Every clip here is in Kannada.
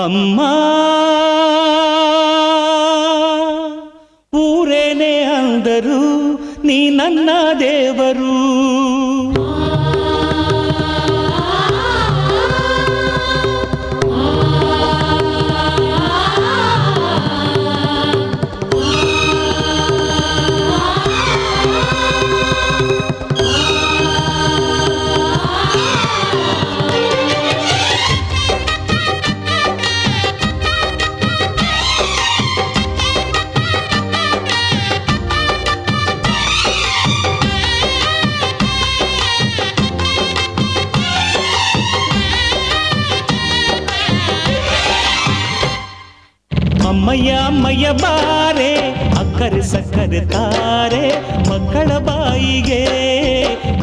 ಅಮ್ಮ ಊರೇನೇ ಅಂದರು ನೀ ನನ್ನ ದೇವರು. ಅಮ್ಮಯ್ಯ ಅಮ್ಮಯ್ಯ ಬಾರೆ ಅಕ್ಕರೆ ಸಕ್ಕರೆ ತಾರೆ ಮಕ್ಕಳ ಬಾಯಿಗೆ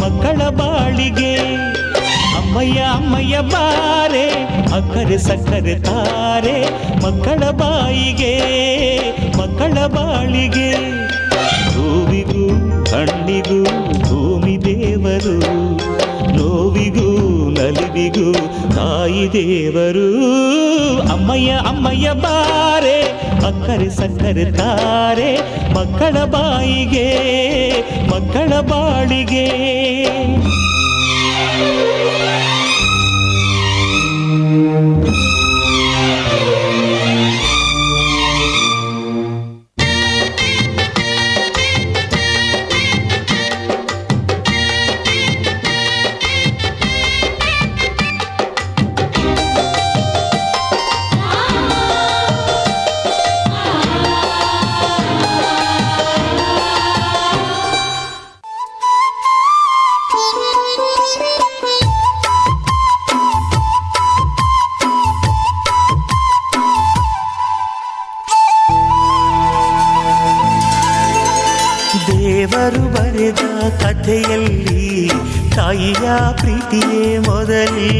ಮಕ್ಕಳ ಬಾಳಿಗೆ. ಅಮ್ಮಯ್ಯ ಅಮ್ಮಯ್ಯ ಬಾರೆ ಅಕ್ಕರೆ ಸಕ್ಕರೆ ತಾರೆ ಮಕ್ಕಳ ಬಾಯಿಗೆ ಮಕ್ಕಳ ಬಾಳಿಗೆ. ಹೂವಿಗೂ ಹಣ್ಣಿಗೂ ಭೂಮಿ ದೇವರು, ನೋವಿಗೂ ನಲಿವಿಗೂ ತಾಯಿ ದೇವರು. ಅಮ್ಮಯ್ಯ ಅಮ್ಮಯ್ಯ ಬಾರೆ ಅಕ್ಕರೆ ಸಕ್ಕರೆ ತಾರೆ ಮಕ್ಕಳ ಬಾಯಿಗೆ ಮಕ್ಕಳ ಬಾಳಿಗೆ. ದೇವರು ಬರೆದ ಕಥೆಯಲ್ಲಿ ತಾಯಿಯ ಪ್ರೀತಿಯೇ ಮೊದಲಿ.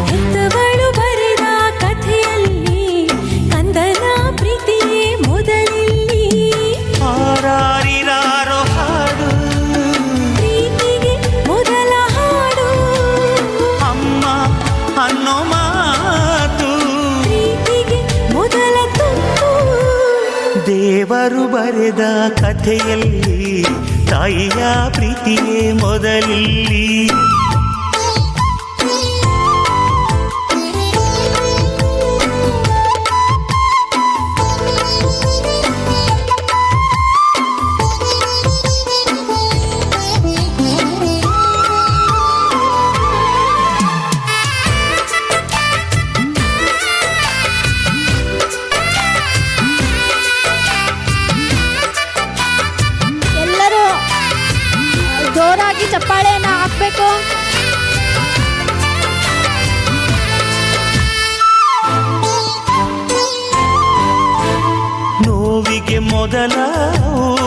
ಹೆತ್ತವಳು ಬರೆದ ಕಥೆಯಲ್ಲಿ ಕಂದನ ಪ್ರೀತಿಯೇ ಮೊದಲಿ. ಹಾರಾರಿರಾರೋ ಹಾಡು ಪ್ರೀತಿಗೆ ಮೊದಲ ಹಾಡು, ಅಮ್ಮ ಅನ್ನೋ ಮಾತು ಪ್ರೀತಿಗೆ ಮೊದಲ ತುತ್ತು. ದೇವರು ಬರೆದ ಕಥೆಯಲ್ಲಿ ತಾಯಿಯ ಪ್ರೀತಿಯೇ ಮೊದಲಿ. ಜೋರಾಗಿ ಚಪ್ಪಾಳೆಯನ್ನು ಹಾಕಬೇಕು. ನೋವಿಗೆ ಮೊದಲ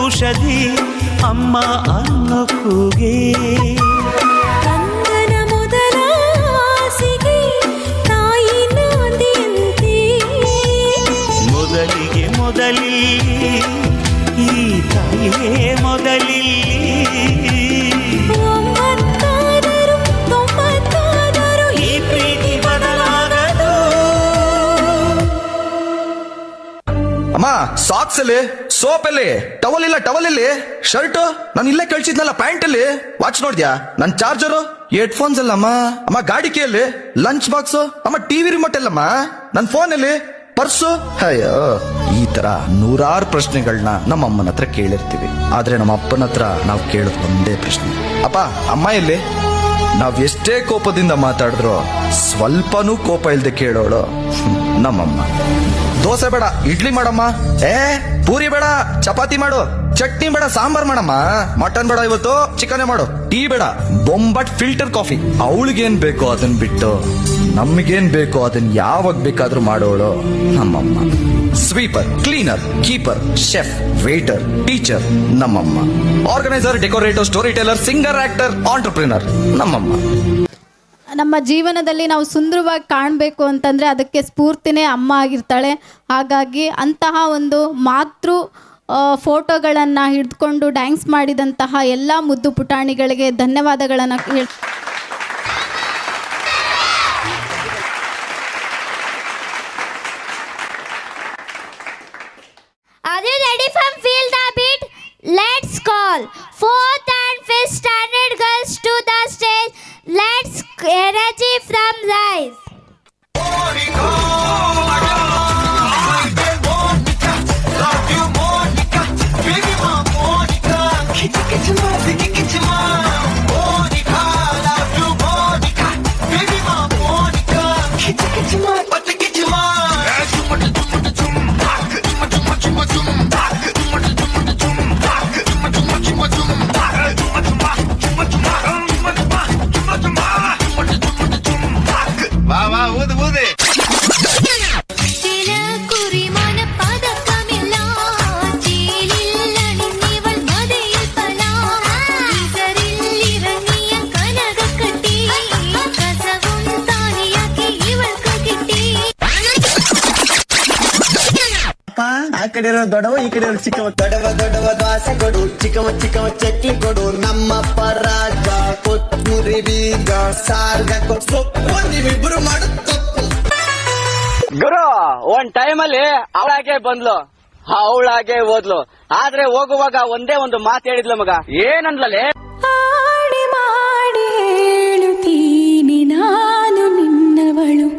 ಔಷಧಿ ಅಮ್ಮ ಅನ್ನೋ ಕೂಗೆ. ಕಂದನ ಮೊದಲ ಆಸೆಗೆ ತಾಯಿ ನಾಂದಿಯಂತೆ. ಮೊದಲಿಗೆ ಮೊದಲಿ ಈ ತಾಯಿಯೇ ಮೊದಲಿ. 90 ಈ ಪ್ರೀತಿ ಬದಲಾಗದು. ಅಮ್ಮ ಸಾಕ್ಸ್ ಅಲ್ಲಿ, ಸೋಪ್ ಅಲ್ಲಿ, ಟವಲ್ ಇಲ್ಲ ಟವಲ್ ಇಲ್ಲಿ, ಶರ್ಟ್ ನಾನು ಇಲ್ಲೇ ಕಳ್ಸಿದ್ನಲ್ಲ, ಪ್ಯಾಂಟ್ ಅಲ್ಲಿ, ವಾಚ್ ನೋಡ್ದ್ಯಾ, ನನ್ ಚಾರ್ಜರು, ಹೆಡ್ ಫೋನ್ಸ್ ಅಲ್ಲಮ್ಮ, ಅಮ್ಮ ಗಾಡಿ ಕೀಯಲ್ಲಿ, ಲಂಚ್ ಬಾಕ್ಸ್, ಅಮ್ಮ ಟಿವಿ ರಿಮೋಟ್ ಅಲ್ಲಮ್ಮ, ನನ್ ಫೋನ್ ಅಲ್ಲಿ, ಪರ್ಸು. ಅಯ್ಯೋ, ಈ ತರ ನೂರಾರು ಪ್ರಶ್ನೆಗಳನ್ನ ನಮ್ಮ ಅಮ್ಮನ ಹತ್ರ ಕೇಳಿರ್ತೀವಿ, ಆದ್ರೆ ನಮ್ಮ ಅಪ್ಪನ ಹತ್ರ ನಾವು ಕೇಳೋದು ಒಂದೇ ಪ್ರಶ್ನೆ, ಅಪ್ಪ ಅಮ್ಮ ಎಲ್ಲಿ? ನಾವ್ ಎಷ್ಟೇ ಕೋಪದಿಂದ ಮಾತಾಡಿದ್ರು ಸ್ವಲ್ಪನೂ ಕೋಪ ಇಲ್ದೆ ಕೇಳೋಳು ನಮ್ಮಮ್ಮ. ದೋಸೆ ಬೇಡ ಇಡ್ಲಿ ಮಾಡಮ್ಮ, ಪೂರಿ ಬೇಡ ಚಪಾತಿ ಮಾಡು, ಚಟ್ನಿ ಬೇಡ ಸಾಂಬಾರ್ ಮಾಡಮ್ಮ, ಮಟನ್ ಬೇಡ ಇವತ್ತು ಚಿಕನ್ ಮಾಡು, ಟೀ ಬೇಡ ಬೊಂಬಟ್ ಫಿಲ್ಟರ್ ಕಾಫಿ. ಅವಳಿಗೇನ್ ಬೇಕೋ ಅದನ್ ಬಿಟ್ಟು ನಮ್ಗೇನ್ ಬೇಕೋ ಅದನ್ನ ಯಾವಾಗ ಬೇಕಾದ್ರೂ ಮಾಡೋಳು ನಮ್ಮಮ್ಮ. Sweeper, cleaner, keeper, chef, waiter, teacher ನಮ್ಮಮ್ಮ. Organiser, decorator, story teller, singer, actor, entrepreneur ನಮ್ಮಮ್ಮ. ನಮ್ಮ ಜೀವನದಲ್ಲಿ ನಾವು ಸುಂದರವಾಗಿ ಕಾಣಬೇಕು ಅಂತಂದರೆ ಅದಕ್ಕೆ ಸ್ಫೂರ್ತಿನೇ ಅಮ್ಮ ಆಗಿರ್ತಾಳೆ. ಹಾಗಾಗಿ ಅಂತಹ ಒಂದು ಮಾತೃ ಫೋಟೋಗಳನ್ನು ಹಿಡಿದುಕೊಂಡು ಡ್ಯಾನ್ಸ್ ಮಾಡಿದಂತಹ ಎಲ್ಲ ಮುದ್ದು ಪುಟಾಣಿಗಳಿಗೆ ಧನ್ಯವಾದಗಳನ್ನು 4th and 5th standard girls to the stage. Let's energy from rise. ಆ ಕಡೆ ದೊಡವ ಈ ಕಡೆ ಚಿಕ್ಕವ ದೊಡವ ದ್ವಾಸೆ ಕೊಡು ಚಿಕ್ಕವ ಚಕ್ಲಿ ಕೊಡು ನಮ್ಮಪ್ಪ ರಾಜ ಕೊತ್ತೂರಿ ಬೀಗ ಸಾರ್ಗ ಸೊಪ್ಪು ನೀವಿಬ್ರು ಮಾಡು ತಪ್ಪು. ಗುರು ಒಂದ್ ಟೈಮಲ್ಲಿ ಅವಳಾಗೆ ಬಂದ್ಲು ಅವಳಾಗೆ ಓದ್ಲು ಆದ್ರೆ ಹೋಗುವಾಗ ಒಂದೇ ಒಂದು ಮಾತು ಹೇಳಿದ್ಲು ಮಗ ಏನಂದ್ಲೇ ಆಡಿ ಮಾಡಿ ಹೇಳುತ್ತೀನಿ ನಾನು ನಿನ್ನವಳು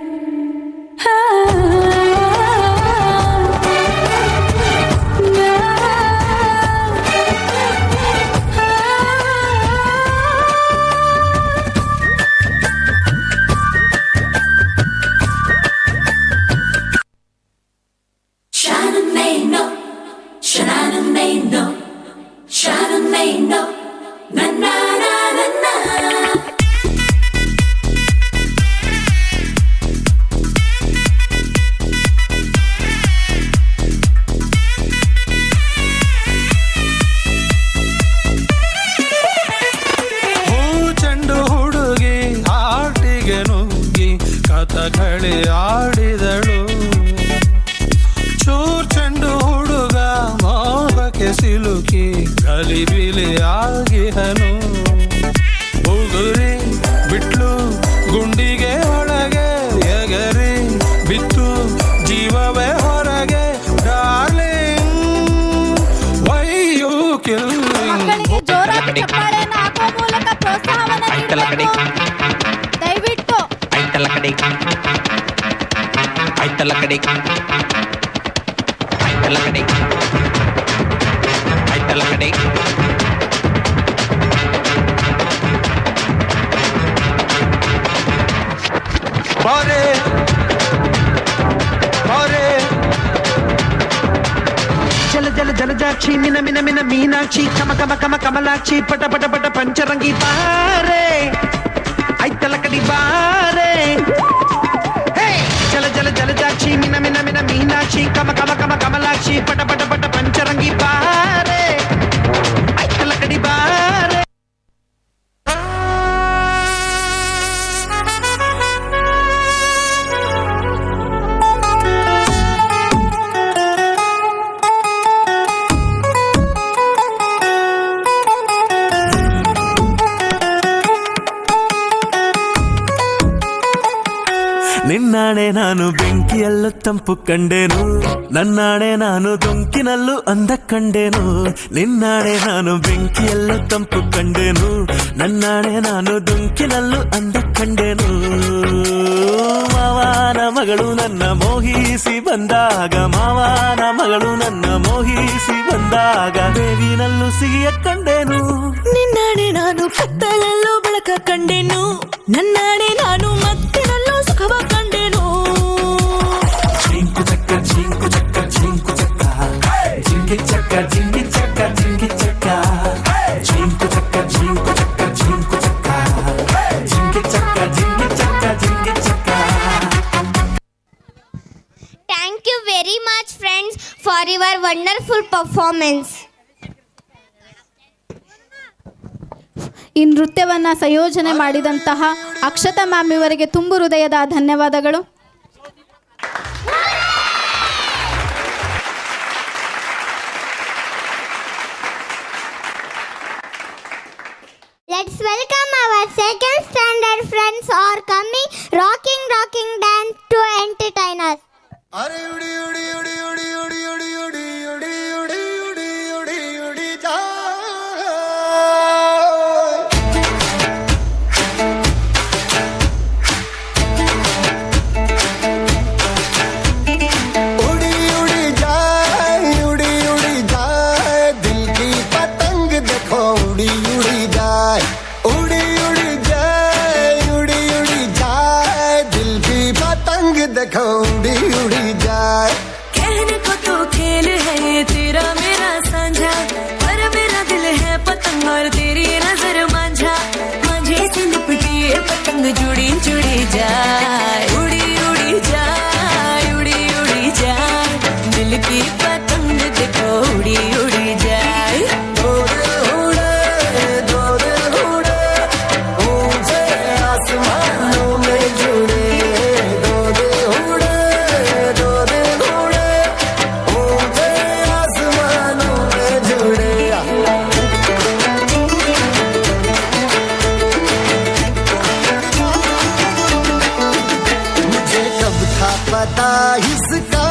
ಕಥಕಳಿ ಆಡಿದಳು ಚೂರ್ ಚೆಂಡು ಹುಡುಗ ಮೋಹಕ್ಕೆ ಸಿಲುಕಿ ಗಲಿಬಿಲಿ ಆಗಿಹನು ಉಗುರಿ ಬಿಟ್ಲು ಗುಂಡಿಗೆ ಒಳಗೆ ಎಗರಿ ಬಿತ್ತು ಜೀವವೇ ಹೊರಗೆ ಡಾರ್ಲಿಂಗ್ ವೈ ಯು ಕಿಲ್ಲಿಂಗ್. ಮಕ್ಕಳಿಗೆ ಜೋರಾಗಿ ಚಪ್ಪಾಳೆಯನ್ನು ಹಾಕುವ ಮೂಲಕ ಪ್ರೋತ್ಸಾಹವನ್ನು ನೀಡಬೇಕು. ದಯವಿಟ್ಟು ಆಯ್ತಲ್ಲ ಕಡೆ ಆಯ್ತಲ್ಲ ಕಡೆ ಆಯ್ತಲ್ಲ ಕಡೆ ಆಯ್ತಲ್ಲ ಕಡೆ ಬಾರೆ ಬಾರೆ ಜಲ ಜಲ ಜಲಜಾಕ್ಷಿ ಮಿನ ಮಿನ ಮಿನ ಮೀನಾಕ್ಷಿ ಕಮ ಕಮ ಕಮ ಕಮಲಾಕ್ಷಿ ಪಟ ಪಟ ಪಟ ಪಂಚರಂಗಿ ಬಾರೆ ಐತಲ ಕಡಿ ಬಾರೆ ಜಲ ಜಲ ಜಲಜಾಕ್ಷಿ ಮಿನ ಮಿನ ಮಿನ ಮೀನಾಕ್ಷಿ ಕಮ ಕಮ ಕಮ ಕಮಲಾಕ್ಷಿ ಪಟ ಪಟ ಪಟ ಪಂಚರಂಗಿ ಬಾರೆ ಐತಲ ಕಡಿ ಬಾರೆ. ನಿನ್ನಾಣೆ ನಾನು ಬೆಂಕಿಯಲ್ಲೂ ತಂಪು ಕಂಡೇನು ನನ್ನಾಣೆ ನಾನು ದೊಂಕಿನಲ್ಲೂ ಅಂದ ಕಂಡೇನು ನಿನ್ನಾಣೆ ನಾನು ಬೆಂಕಿಯಲ್ಲೂ ತಂಪು ಕಂಡೇನು ನನ್ನಾಣೆ ನಾನು ದೊಂಕಿನಲ್ಲೂ ಅಂದ ಕಂಡೇನು ಮಾವನ ಮಗಳು ನನ್ನ ಮೋಹಿಸಿ ಬಂದಾಗ ಮಾವನ ಮಗಳು ನನ್ನ ಮೋಹಿಸಿ ಬಂದಾಗ ಬೇವಿನಲ್ಲೂ ಸಿಹಿಯ ಕಂಡೇನು ನಿನ್ನಾಣೆ ನಾನು ಕತ್ತಲಲ್ಲೂ ಬೆಳಕ ಕಂಡೆನು ನನ್ನಾಣೆ ನಾನು ಮತ್ತಿನಲ್ಲೂ ಸುಖವ ಕಂಡೆನು ಜಿಂಕು ಚಕ್ಕ ಜಿಂಕು ಚಕ್ಕ ಜಿಂಕು ಚಕ್ಕ ಜಿಂಗಿ ಚಕ್ಕ ಜಿಂಗಿ ಚಕ್ಕ ಜಿಂಗಿ ಚಕ್ಕ ಜಿಂಕು ಚಕ್ಕ ಜಿಂಕು ಚಕ್ಕ ಜಿಂಕು ಚಕ್ಕ ಜಿಂಗಿ ಚಕ್ಕ ಜಿಂಗಿ ಚಕ್ಕ ಜಿಂಗಿ ಚಕ್ಕ. Thank you very much friends for your wonderful performance. ಈ ನೃತ್ಯವನ್ನು ಸಂಯೋಜನೆ ಮಾಡಿದಂತಹ ಅಕ್ಷತಾ ಮ್ಯಾಮ್ ಇವರಿಗೆ ತುಂಬು ಹೃದಯದ ಧನ್ಯವಾದಗಳು. Let's welcome our second standard friends who are coming rocking dance to entertain us. देखो उड़ी उड़ी जाए कहने को तो खेल है ये तेरा मेरा साझा पर मेरा दिल है पतंग और तेरी नजर मांझा मांझे से लिपटी ये पतंग जुड़ी जुड़ी जाए उड़ी उड़ी जाए उड़ी उड़ी जाए दिल की पतंग देखो उड़ी उड़ी जाए दो दिल उड़े ऊंचे आसमानों में जुड़े दो दिल उड़े ऊंचे आसमानों में जुड़े मुझे कब था पता इसका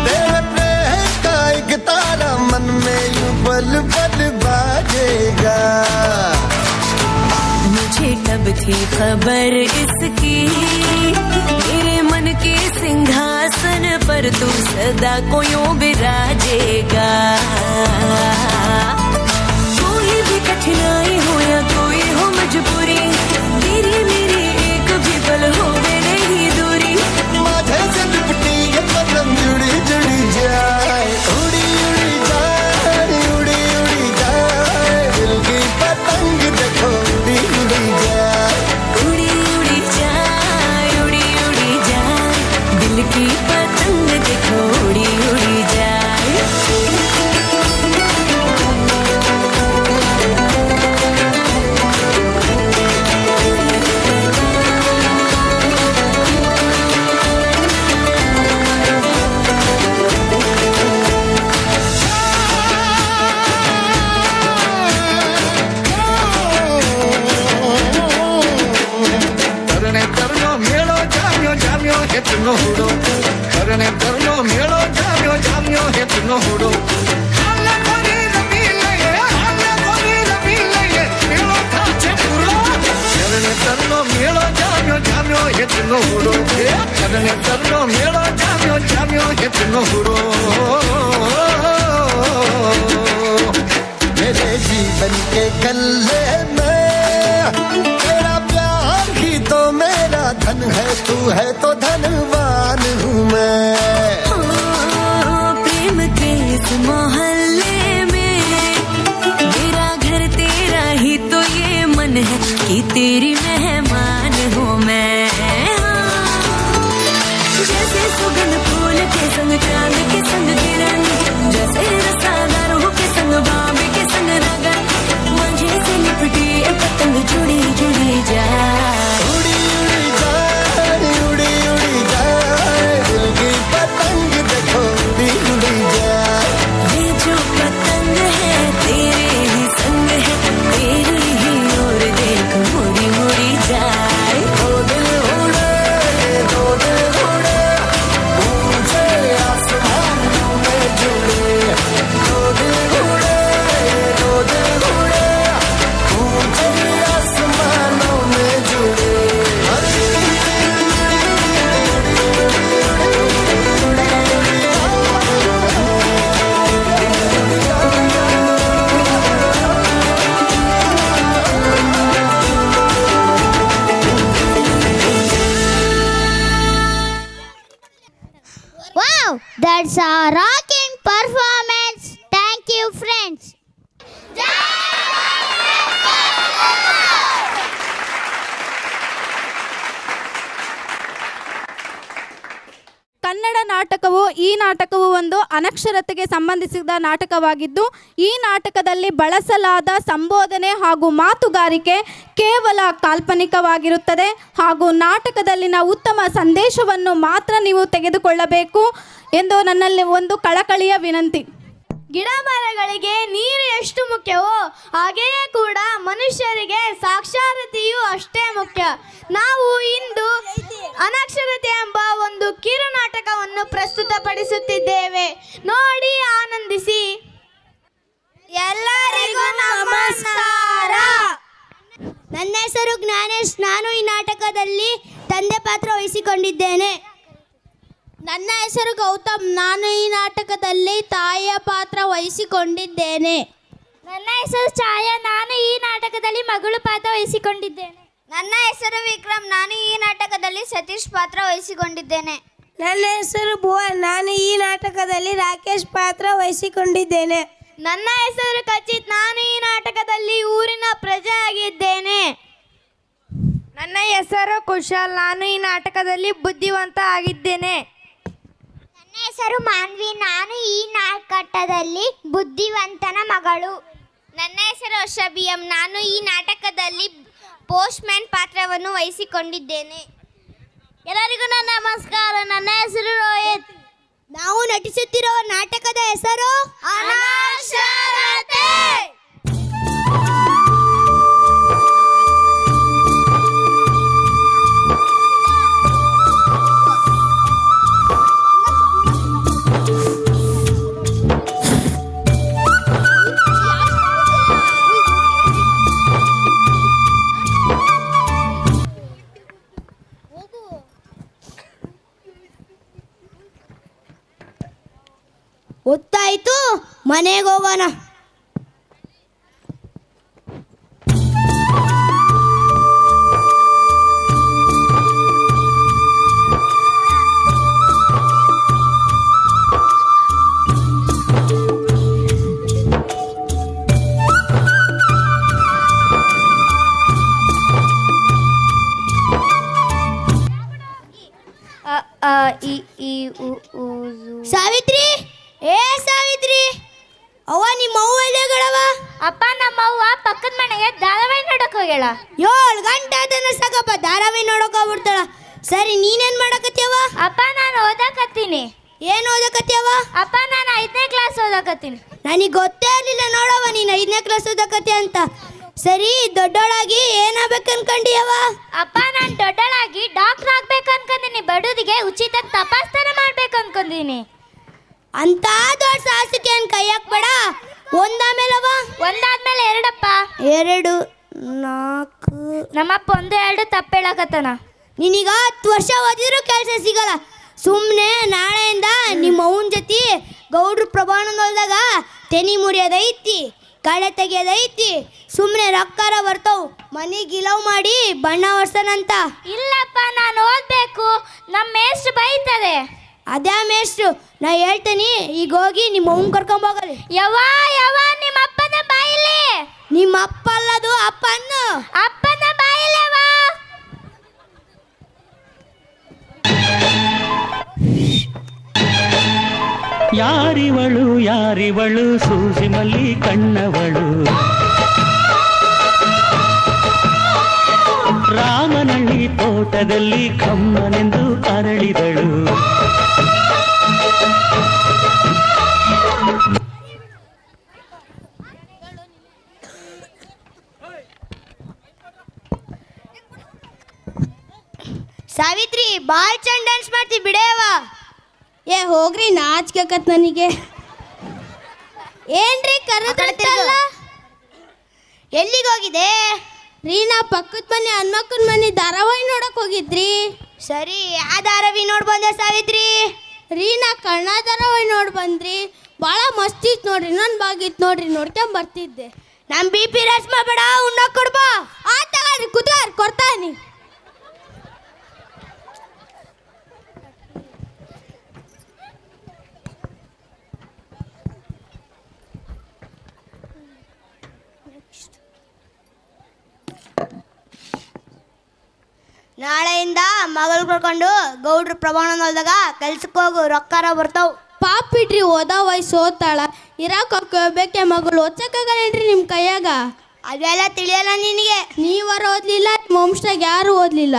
तेरे प्रेम का एक तारा मन में यूं पल पल बाजेगा मुझे कब थी खबर इसकी मेरे मन के सिंहासन पर तू सदा को यूं विराजेगा कोई भी कठिनाई हो या कोई हो मजबूरी तेरी मेरी एक भी पल होवे नहीं दूरी माझे से लिपटी ये पतंग जुड़ी जुड़ी जाए उड़ी उड़ी जाए उड़ी उड़ी जाए दिल की पतंग देखो उड़ी उड़ी जाए उड़ी उड़ी जाए उड़ी उड़ी जाए दिल की पतंग देखो उड़ी उड़ी जाए करने करनो मेलो जाम्यो जाम्यो हेतनो हुडो करने करनो मेलो जाम्यो जाम्यो हेतनो हुडो हल्ला कोनी रमी लये मेलो थाचे पुरो करने करनो मेलो जाम्यो जाम्यो हेतनो हुडो करने करनो मेलो जाम्यो जाम्यो हेतनो हुडो मेरे जीवन के कल्ले में तेरा प्यार ही तो मेरा धन है तू है तो धनवान हूँ मैं प्रेम के इस मोहल्ले में मेरा घर तेरा ही तो ये मन है कि तेरी मेहमान हूँ मैं जैसे सुगंध फूल के संग चांद के संग किरण जैसे रसादारों के संग बाबे के संग रगन मुझे से लिपटी ये पतंग जुड़ी जुड़ी जाए उड़ी उड़ी जाए उड़ी उड़ी जाए दिल की पतंग देखो उड़ी उड़ी जाए ये जो पतंग है तेरे ही संग है तेरी ही ओर देख मुड़ी मुड़ी जाए दो दिल उड़े ऊंचे आसमानों में जुड़े दो दिल उड़े ऊंचे आसमानों में जुड़े Wow, that's a rocking performance. Thank you, friends. Kannada ನಾಟಕವು ಈ ನಾಟಕವು ಒಂದು ಅನಕ್ಷರತೆಗೆ ಸಂಬಂಧಿಸಿದ ನಾಟಕವಾಗಿದ್ದು ಈ ನಾಟಕದಲ್ಲಿ ಬಳಸಲಾದ ಸಂಬೋಧನೆ ಹಾಗೂ ಮಾತುಗಾರಿಕೆ ಕೇವಲ ಕಾಲ್ಪನಿಕವಾಗಿರುತ್ತದೆ ಹಾಗೂ ನಾಟಕದಲ್ಲಿನ ಉತ್ತಮ ಸಂದೇಶವನ್ನು ಮಾತ್ರ ನೀವು ತೆಗೆದುಕೊಳ್ಳಬೇಕು ಎಂದು ನನ್ನಲ್ಲಿ ಒಂದು ಕಳಕಳಿಯ ವಿನಂತಿ. ಗಿಡ ಮರಗಳಿಗೆ ನೀರು ಎಷ್ಟು ಮುಖ್ಯವೋ ಹಾಗೆಯೇ ಕೂಡ ಮನುಷ್ಯರಿಗೆ ಸಾಕ್ಷರತೆಯೂ ಅಷ್ಟೇ ಮುಖ್ಯ. ನಾವು ಇಂದು ಅನಕ್ಷರತೆ ಎಂಬ ಒಂದು ಕಿರು ನಾಟಕವನ್ನು ಪ್ರಸ್ತುತಪಡಿಸುತ್ತಿದ್ದೇವೆ. ನೋಡಿ ಆನಂದಿಸಿ. ಎಲ್ಲರಿಗೂ ನಮಸ್ಕಾರ. ನನ್ನ ಹೆಸರು ಜ್ಞಾನೇಶ್. ನಾನು ಈ ನಾಟಕದಲ್ಲಿ ತಂದೆ ಪಾತ್ರ ವಹಿಸಿಕೊಂಡಿದ್ದೇನೆ. ನನ್ನ ಹೆಸರು ಗೌತಮ್. ನಾನು ಈ ನಾಟಕದಲ್ಲಿ ತಾಯಿಯ ಪಾತ್ರ ವಹಿಸಿಕೊಂಡಿದ್ದೇನೆ. ನನ್ನ ಹೆಸರು ಛಾಯಾ. ನಾನು ಈ ನಾಟಕದಲ್ಲಿ ಮಗಳು ಪಾತ್ರ ವಹಿಸಿಕೊಂಡಿದ್ದೇನೆ. ನನ್ನ ಹೆಸರು ವಿಕ್ರಮ್. ನಾನು ಈ ನಾಟಕದಲ್ಲಿ ಸತೀಶ್ ಪಾತ್ರ ವಹಿಸಿಕೊಂಡಿದ್ದೇನೆ. ನನ್ನ ಹೆಸರು ಭುವನ್. ನಾನು ಈ ನಾಟಕದಲ್ಲಿ ರಾಕೇಶ್ ಪಾತ್ರ ವಹಿಸಿಕೊಂಡಿದ್ದೇನೆ. ನನ್ನ ಹೆಸರು ಖಚಿತ್. ನಾನು ಈ ನಾಟಕದಲ್ಲಿ ಊರಿನ ಪ್ರಜೆ ಆಗಿದ್ದೇನೆ. ನನ್ನ ಹೆಸರು ಕುಶಲ್. ನಾನು ಈ ನಾಟಕದಲ್ಲಿ ಬುದ್ಧಿವಂತ ಆಗಿದ್ದೇನೆ. ನನ್ನ ಹೆಸರು ಮಾನ್ವಿ. ನಾನು ಈ ನಾಟಕದಲ್ಲಿ ಬುದ್ಧಿವಂತನ ಮಗಳು. ನನ್ನ ಹೆಸರು ಶಬಿಯಂ. ನಾನು ಈ ನಾಟಕದಲ್ಲಿ ಪೋಸ್ಟ್ಮ್ಯಾನ್ ಪಾತ್ರವನ್ನು ವಹಿಸಿಕೊಂಡಿದ್ದೇನೆ. ಎಲ್ಲರಿಗೂ ನನ್ನ ನಮಸ್ಕಾರ. ನನ್ನ ಹೆಸರು ರೋಹಿತ್. ನಾವು ನಟಿಸುತ್ತಿರುವ ನಾಟಕದ ಹೆಸರು ಅನಕ್ಷರತೆ. ಗೊತ್ತಾಯ್ತು, ಮನೆಗೆ ಹೋಗೋಣ. ಸಾವಿತ್ರಿ, ಏ ಸಾವಿತ್ರಿ, ಅವ್ವ ನಿಮ್ಮ ಅವ್ವ ಎಲ್ಲಿಗಳವ? ಅಪ್ಪ ನಮ್ಮವ್ವ ಪಕ್ಕದ ಮನೆಗೆ ಧಾರಾವಾಹಿ ನೋಡಕ್ ಹೋಗ್ಯಾಳ. 7 ಗಂಟೆ ಆದನ ಸಾಕಪ್ಪ, ಧಾರಾವಾಹಿ ನೋಡಕ್ ಹೋಗ್ಬಿಡ್ತಾಳ. ಸರಿ, ನೀನೇನ್ ಮಾಡಕತ್ತೀಯವ? ಅಪ್ಪ ನಾನು ಓದಾಕತ್ತೀನಿ. ಏನ್ ಓದಕತ್ತೀಯವ? ಅಪ್ಪ ನಾನು 5ನೇ ಕ್ಲಾಸ್ ಓದಾಕತ್ತೀನಿ. ನನಗೆ ಗೊತ್ತೇ ಇರಲಿಲ್ಲ ನೋಡವ ನೀನು 5ನೇ ಕ್ಲಾಸ್ ಓದಕತ್ತಿ ಅಂತ. ಸರಿ, ದೊಡ್ಡೋಳಾಗಿ ಏನಾಗ್ಬೇಕು ಅನ್ಕೊಂಡಿಯವ? ಅಪ್ಪ ನಾನು ದೊಡ್ಡಳಾಗಿ ಡಾಕ್ಟರ್ ಆಗ್ಬೇಕು ಅನ್ಕೊಂತೀನಿ. ಬಡವರಿಗೆ ಉಚಿತ ತಪಾಸಣೆ ಮಾಡ್ಬೇಕು ಅನ್ಕೊಂತೀನಿ. ಅಂತ ದೊಡ್ಡ ಸಾಹಸಕ್ಕೆ ಏನ್ ಕೈ ಹಾಕ್ಬೇಡ. ಒಂದಾದ್ಮೇಲವ? ಒಂದಾದ್ಮೇಲೆ 2ಅಪ್ಪ. 2 4. ನಮ್ಮಪ್ಪ 1 2 ತಪ್ಪು ಹೇಳಕತ್ತಾನ. ನಿನಗ 10 ವರ್ಷ ಓದಿದ್ರು ಕೆಲಸ ಸಿಗಲ್ಲ. ಸುಮ್ಮನೆ ನಾಳೆಯಿಂದ ನಿಮ್ಮ ಅವನ ಜೊತೆ ಗೌಡ್ರ ಪ್ರಭಾನದಾಗ ತೆನಿ ಮುರಿಯೋದೈತಿ, ಕಳೆ ತೆಗಿಯೋದೈತಿ. ಸುಮ್ಮನೆ ರೊಕ್ಕಾರ ಬರ್ತಾವ್, ಮನೆಗೆ ಗಿಲವ್ ಮಾಡಿ ಬಣ್ಣ ಹೊಡ್ಸನಂತ. ಇಲ್ಲಪ್ಪ ನಾನು ಓದ್ಬೇಕು, ನಮ್ಮ ಮೇಷ್ಟ್ರು ಬೈತದೆ. ಅದೇ ಮೇಷ್ಟ್ರು, ನಾ ಹೇಳ್ತೇನೆ. ಈಗ ಹೋಗಿ ನಿಮ್ಮ ಅವ್ನ ಕರ್ಕೊಂಬೋಗಲಿ. ಯವ್ವಾ ಯವ್ವಾ ನಿಮ್ಮ ಅಪ್ಪನ ಬಾಯಿಲಿ. ನಿಮ್ಮ ಅಪ್ಪ ಅಲ್ಲದು, ಅಪ್ಪನ್ನು. ಅಪ್ಪನ ಬಾಯಿಲೇವಾ? ಯಾರಿವಳು ಯಾರಿವಳು ಸೂಸಿ ಮಲ್ಲಿ ಕಣ್ಣವಳು, ರಾಮನಳ್ಳಿ ತೋಟದಲ್ಲಿ ಕಮ್ಮನೆಂದು ಅರಳಿದಳು. ಸಾವಿತ್ರಿ, ಬಾಳ್ ಚಂದ ಡ್ಯಾನ್ಸ್ ಮಾಡ್ತಿ ಬಿಡೇವ. ಏ ಹೋಗ್ರಿ, ನಾಚ್ಕತ್ ನನಗೆ. ಏನ್ರಿ ಕರೆದಲ್ಲ? ಎಲ್ಲಿಗೆ ಹೋಗಿದೆ ರೀ? ನಾ ಪಕ್ಕದ ಮನೆ ಹನ್ಮಕ್ಕನ ಮನೆ ಧಾರಾವಾಹಿ ನೋಡಕ್ ಹೋಗಿದ್ರಿ. ಸರಿ, ಆ ಧಾರಾವಾಹಿ ನೋಡ್ ಬಂದೆ ಸಾವಿತ್ರಿ. ರೀ, ನಾ ಕಣ್ಣ ಧಾರಾವಾಹಿ ನೋಡ್ ಬಂದ್ರಿ. ಭಾಳ ಮಸ್ತ್ ಇತ್ತು ನೋಡ್ರಿ, ಇನ್ನೊಂದು ಬಾಗಿತ್ತು ನೋಡ್ರಿ, ನೋಡ್ಕೊಂಡ್ ಬರ್ತಿದ್ದೆ. ನಮ್ಮ BP ರೇಸ್ ಮಾಡಬೇಡ, ಉಣ್ಣಕ್ ಕೊಡ್ಬಾ. ಆ ತಗೊಳ್ರಿ, ಕುತ್ಗಾರ್ ಕೊಡ್ತಾನಿ. ನಾಳೆಯಿಂದ ಮಗಳು ಕರ್ಕೊಂಡು ಗೌಡ್ರ ಪ್ರಮಾಣ ಹೊಲ್ದಾಗ ಕೆಲ್ಸಕ್ಕೆ ಹೋಗು, ರೊಕ್ಕಾರ ಬರ್ತಾವ್. ಪಾಪ ಬಿಡ್ರಿ, ಓದೋ ವಯಸ್ಸು ಓದ್ತಾಳ, ಇರಾಕ್ ಬೇಕೆ ಮಗಳು. ಓದ್ಸಕ್ಕಾಗಲ್ರಿ ನಿಮ್ಮ ಕೈಯಾಗ? ಅದೆಲ್ಲ ತಿಳಿಯಲ್ಲ ನಿನಗೆ. ನೀವಾರು ಓದ್ಲಿಲ್ಲ, ನಿಮ್ಮ ವಂಶದಾಗ ಯಾರು ಓದ್ಲಿಲ್ಲ.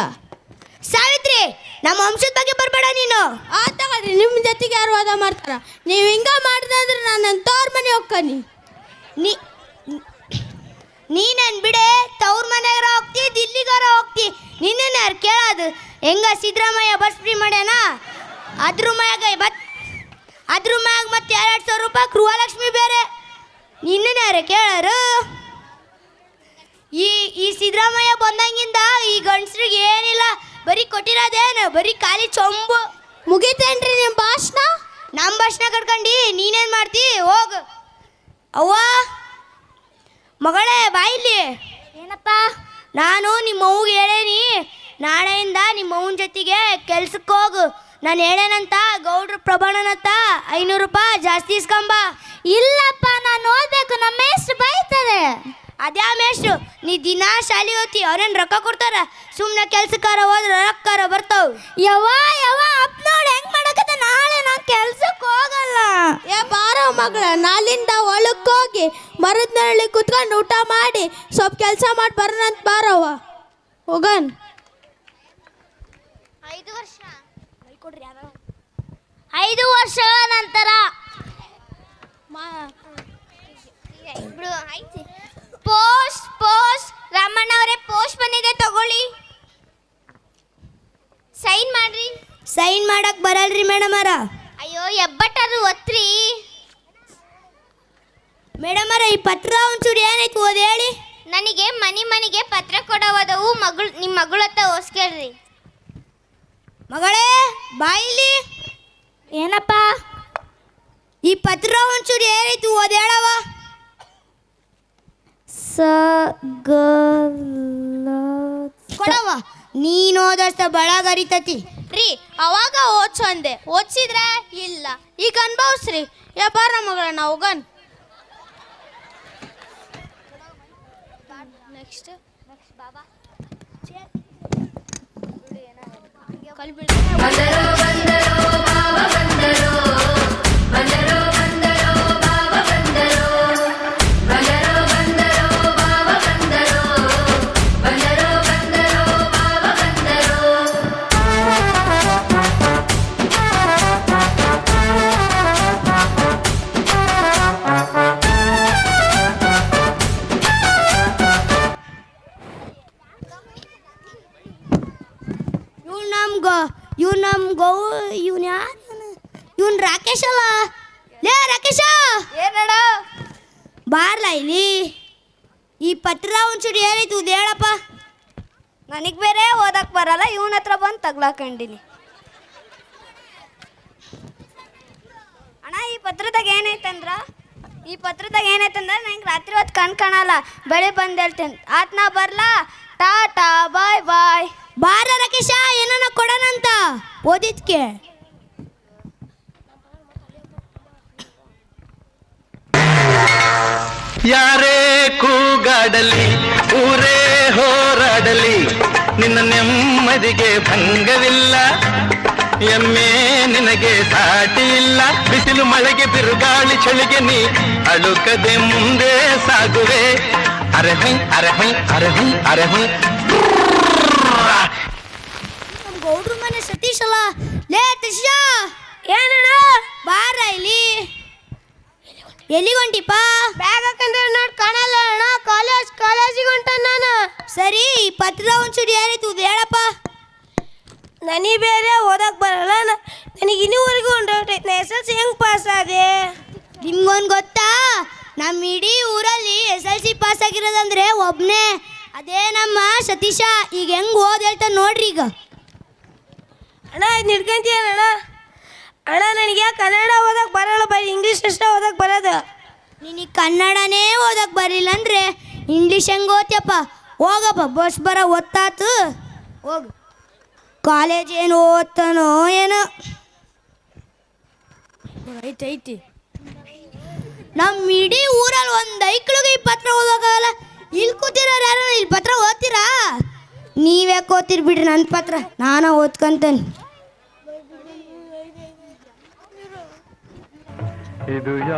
ಸಾವಿತ್ರಿ, ನಮ್ಮ ವಂಶದ ಬಗ್ಗೆ ಬರಬೇಡ ನೀನು. ಆ ತಗೊಳ್ರಿ, ನಿಮ್ಮ ಜೊತೆಗೆ ಯಾರು ಓದ ಮಾಡ್ತಾರ? ನೀವು ಹಿಂಗ ಮಾಡಿದ್ರೆ ನಾನು ತವ್ರ ಮನೆ ಹೋಗ್ಕನಿ. ನೀನೇನು ಬಿಡೆ, ತವ್ರ ಮನೆಗಾರ ಹೋಗ್ತಿ, ದಿಲ್ಲಿಗಾರ ಹೋಗ್ತಿ. ನಿನ್ನೇನು ಯಾರು ಕೇಳೋದು? ಹೆಂಗ ಸಿದ್ದರಾಮಯ್ಯ ಬಸ್ ಫ್ರೀ ಮಾಡ್ಯಾನ, ಅದ್ರ ಮ್ಯಾಗ ಮತ್ತೆ 2,000 ರೂಪಾಯಿ ಗೃಹಲಕ್ಷ್ಮಿ ಬೇರೆ. ನಿನ್ನೇನು ಯಾರು ಕೇಳೋರು? ಈ ಸಿದ್ದರಾಮಯ್ಯ ಬಂದಂಗಿಂದ ಈ ಗಂಡಸ್ರಿಗೆ ಏನಿಲ್ಲ, ಬರೀ ಕೊಟ್ಟಿರೋದೇನು, ಬರೀ ಖಾಲಿ ಚೊಂಬು. ಮುಗಿತೇನ್ರಿ ನಿಮ್ಮ ಭಾಷಣ? ನಮ್ಮ ಭಾಷಣ ಕಟ್ಕೊಂಡು ನೀನೇನು ಮಾಡ್ತಿ? ಹೋಗು. ಅವ್ವ ಮಗಳೇ ಬಾಯಿಲಿ. ಏನಪ್ಪ? ನಾನು ನಿಮ್ಮ ಅವ್ಗೆ ಹೇಳೇನಿ, ನಾಳೆಯಿಂದ ನಿಮ್ಮ ಅವ್ನ ಜೊತೆಗೆ ಕೆಲ್ಸಕ್ಕೆ ಹೋಗು. ನಾನು ಹೇಳೇನಂತ ಗೌಡ್ರ ಪ್ರಭಾಣನಂತ 500 ರೂಪಾಯಿ ಜಾಸ್ತಿ ಇಸ್ಕೊಂಬ. ಇಲ್ಲಪ್ಪ, ನಾನು ಓದ್ಬೇಕು, ನಮ್ಮ ಮೇಷ್ಟ್ರು ಬೈತಾರೆ. ಅದ್ಯಾ ಮೇಷ್ಟ್ರು, ನೀ ದಿನಾ ಶಾಲೆ ಓದ್ತಿ, ಅವ್ರೇನು ರೊಕ್ಕ ಕೊಡ್ತಾರ? ಸುಮ್ಮನೆ ಕೆಲ್ಸಕ್ಕಾರ ಹೋದ್ರೆ ರೊಕ್ಕಾರ ಬರ್ತಾವ. ಯವ್ವ ಅಪ್ಪ ನೋಡಿ ಹೆಂಗ್ ಮಾಡಕತ್ತ, ನಾಳೆ ನಾನು ಕೆಲ್ಸಕ್ಕೆ ಹೋಗಲ್ಲ. ಏ ಬಾರೋ ಮಗಳ, ನಾಲಿಂದ ಒಳಕ್ಕೆ ಹೋಗಿ ಮರದ ನೆರಳಿ ಕುತ್ಕೊಂಡು ಊಟ ಮಾಡಿ ಸ್ವಲ್ಪ ಕೆಲಸ ಮಾಡಿ ಬರೋಣಂತ ಬಾರವ್ವ. ಹೋಗನ್ 5 ವರ್ಷ ನಂತರ ಪೋಸ್ಟ್ ರಾಮಣ್ಣ ಅವರೇ, ಪೋಸ್ಟ್ ಬಂದಿದೆ ತಗೊಳ್ಳಿ, ಸೈನ್ ಮಾಡ್ರಿ. ಸೈನ್ ಮಾಡಕ್ ಬರಲ್ರಿ ಮೇಡಮ್ ಅವರ. ಅಯ್ಯೋ ಎಬ್ಬಟ್ಟದು ಒತ್ರಿ. ಮೇಡಮ್ ಅವರ, ಈ ಪತ್ರ ಒಂಚೂರು ಏನೈತಿ ಓದಿ ಹೇಳಿ. ನನಗೆ ಮನೆಗೆ ಪತ್ರ ಕೊಡೋದವು ನಿಮ್ಮ ಮಗಳ ಹತ್ರ ಓಸ್ಕೇಳ್ರಿ. ಮಗಳೇ ಬಾಯಿಲಿ. ಏನಪ್ಪ? ಈ ಪತ್ರ ಒಂಚೂರು ಏನೈತಿ ಓದಿ ಹೇಳವ. ಕೊಡವ, ನೀನು ಓದಷ್ಟ ಬಳಗರಿತತಿ ರೀ. ಅವಾಗ ಓದ್ಸು ಅಂದೆ, ಓದ್ಸಿದ್ರ ಇಲ್ಲ, ಈಗ ಅನ್ಭವಿಸ್ರಿ. ಯಾ ಬಾರ ಮಗಳ, ನಾವು ಹೋಗನ್. ನೆಕ್ಸ್ಟ್ ಬಾಬಾ ಇವನ್ ರಾಕೇಶ್ ಅಲ್ಲ. ಲೇ ರಾಕೇಶ, ಏನಡ ಬಾರ್ಲ ಇಲ್ಲಿ. ಈ ಪತ್ರ ಒಂಚೂರು ಏನೈತಿ ಉದ್ ಹೇಳಪ್ಪ. ನನಗೆ ಬೇರೆ ಓದಕ್ ಬರಲ್ಲ, ಇವನ ಹತ್ರ ಬಂದು ತಗ್ಲಾಕೊಂಡಿನಿ. ಅಣ್ಣ, ಈ ಪತ್ರದಾಗ ಏನೈತಂದ್ರೆ ನಂಗೆ ರಾತ್ರಿ ಹೊತ್ತು ಕಾಣಲ್ಲ, ಬೆಳೆ ಬಂದು ಹೇಳ್ತೇನೆ. ಆತ್ ನಾ ಬರ್ಲಾ, ಟಾಟಾ ಬಾಯ್ ಬಾಯ್. ಬಾರ ರಾಕೇಶ, ಏನನ್ನ ಕೊಡೋಣಂತ ಓದಿದ್ಕೆ. ಯಾರೇ ಕೂಗಾಡಲಿ, ಊರೇ ಹೋರಾಡಲಿ, ನಿನ್ನ ನೆಮ್ಮದಿಗೆ ಭಂಗವಿಲ್ಲ. ಎಮ್ಮೆ ನಿನಗೆ ಸಾಟಿ ಇಲ್ಲ. ಬಿಸಿಲು ಮಳೆಗೆ ಬಿರುಗಾಳಿ ಚಳಿಗೆ ನೀ ಅಳುಕದೆ ಮುಂದೆ ಸಾಗುವೆ. ಅರೆಹೈ ಅರೆಹೈ ಅರೆಹೈ ಅರೆಹೈ. ನಮ್ಮ ಗೌಡ್ರ ಮನೆ ಸತೀಶ್ ಅಲ್ಲ. ಲೇ ಸತೀಶ, ಏನಣ್ಣ? ಬಾರ ಇಲ್ಲಿ. ಎಲ್ಲಿಗೊಂಟಿಪ್ಪ? ಬ್ಯಾಗ್ ಹಾಕಂದ್ರೆ ನೋಡಿ ಕಾಣಲ್ಲ ಅಣ್ಣ. ಕಾಲೇಜಿಗೆ ಹೊಂಟ ನಾನು. ಸರಿ, ಈ ಪತ್ರ ಒಂಚೂರು ಏನೈತಿ ಉದ್ ಹೇಳಪ್ಪ. ನನಗೆ ಬೇರೆ ಓದಕ್ ಬರಲ್ಲ, ನನಗೆ ಇನ್ನೂವರೆಗೂ ಹೊಂಟೈತೆ. ನಾ SLC ಹೆಂಗ್ ಪಾಸ್ ಆದೆ? ನಿಮ್ಗೊಂದು ಗೊತ್ತಾ, ನಮ್ಮ ಇಡೀ ಊರಲ್ಲಿ SLC ಪಾಸ್ ಆಗಿರೋದಂದ್ರೆ ಒಬ್ನೇ, ಅದೇ ನಮ್ಮ ಸತೀಶ. ಈಗ ಹೆಂಗ್ ಓದ್ ಹೇಳ್ತಾ ನೋಡ್ರಿ. ಈಗ ಅಣ್ಣ, ಇದು ಹಿಡ್ಕೊಂತೀಯಣ್ಣ? ಅಣ್ಣ, ನನಗೆ ಕನ್ನಡ ಓದಕ್ ಬರಲ್ಲ, ಬರೀ ಇಂಗ್ಲೀಷ್ ಅಷ್ಟೇ ಓದಕ್ ಬರೋದು. ನಿನಗೆ ಕನ್ನಡನೇ ಓದಕ್ ಬರಲಿಲ್ಲ ಅಂದ್ರೆ ಇಂಗ್ಲೀಷ್ ಹೆಂಗ್ ಓದ್ಯಪ್ಪ? ಹೋಗಪ್ಪ, ಬಸ್ ಬರೋ ಒತ್ತಾತು, ಹೋಗು. ಕಾಲೇಜ್ ಏನು ಓದ್ತಾನೋ ಏನೋ. ಐತಿ ನಮ್ಮ ಇಡೀ ಊರಲ್ಲಿ ಒಂದು ಐಕ್ಳಿಗೆ ಈ ಪತ್ರ ಓದೋಕ್ಕಾಗಲ್ಲ. ಇಲ್ಲಿ ಕೂತಿರೋರು ಯಾರು ಇಲ್ಲಿ ಪತ್ರ ಓದ್ತೀರಾ? ನೀವೇ ಓದ್ತೀರಿ ಬಿಡ್ರಿ, ನನ್ನ ಪತ್ರ ನಾನು ಓದ್ಕೊಂತೇನೆ. ಇದು ಈಗ